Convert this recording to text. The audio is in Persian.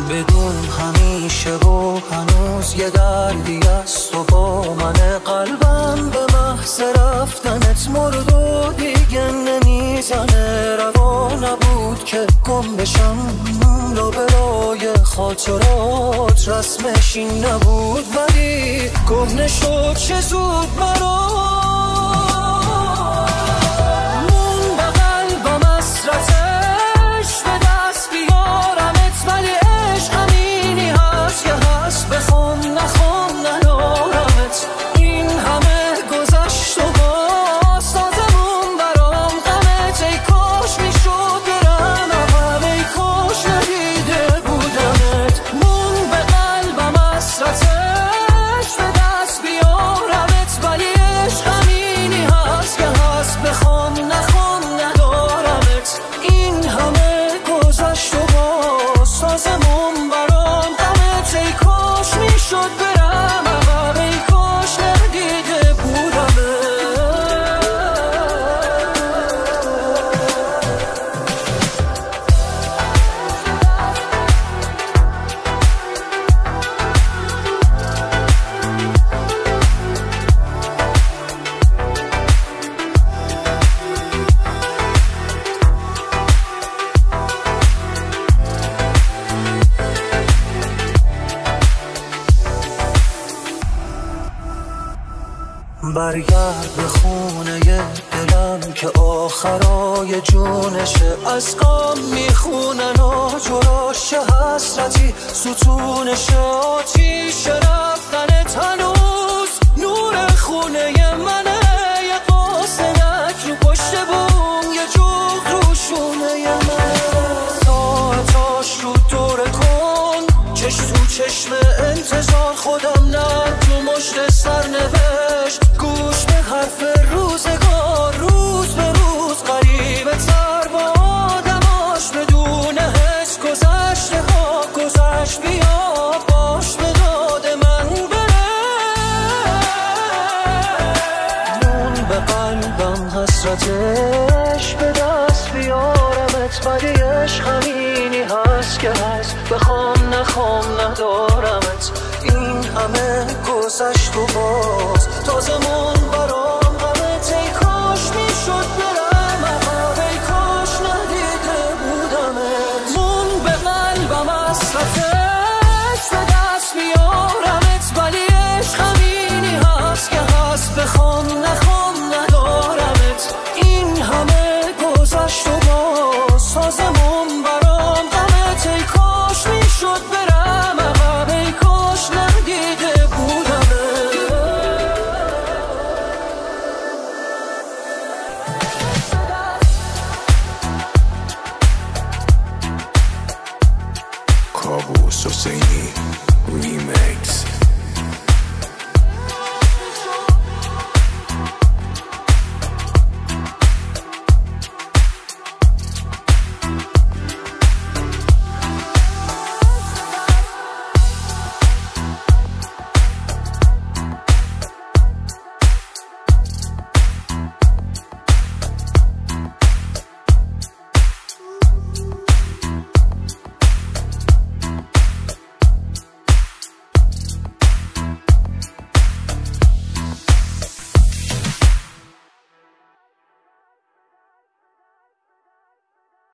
بدون همیشه و هنوز یه دردی است و با من قلبم به محض رفتنت مرد و دیگه نمیزنه. روا نبود که گم بشم لابلای خاطرات، رسمش این نبود ولی کهنه شد چه زود برام. مون به قلبم حسرتش به دست بیارمت، ولی عشق همینی هست که هست، بخوام نخوام ندارمت. این همه گذشت و باز سازمون برام غمت. ای کاش میشد برم عقب، ای کاش ندیده بودمت. مون به قلبم حسرتش به دست بیارمت، ولی عشق همینی هست که هست، بخوام نخوام ندارمت. این همه گذشت و باز سازمون برام غمت. ای کاش میشد برم عقب، ای کاش ندیده بودمت. برگرد به خونه دلم که آخرای جونشه، از غم میخونن و جراش حسرتی ستونشه. آتیش رفتنت هنوز نور خونه منه، یه قاصدک رو پشت بوم، یه جوق رو شونه منه. ساعتاش رو دوره کن، چشم تو چشم انتظار، خودم نه تو مشت سرنوشت. گوش به حرف روزگار، روز به روز قریبه تر با آدماش، بدون حس گذشته ها گذشت. بیا باش به داد من بره. مون به قلبم حسرتش به دست بیارمت، ولی عشق همینی هست که هست، بخوام نخوام ندارمت. این همه گذشت و باز تازمون برام غمت. ای کاش میشد برم عقب، ای کاش ندیده بودمت. مون به قلبم حسرتش به دست بیارمت، ولی عشق همینی هست که هست، بخوام نخوام ندارمت. این همه گذشت و باز سازمون برام غمت. ای کاش میشد برم عقب، ای کاش ندیده بودمت. کابوس حسینی ریمیکس.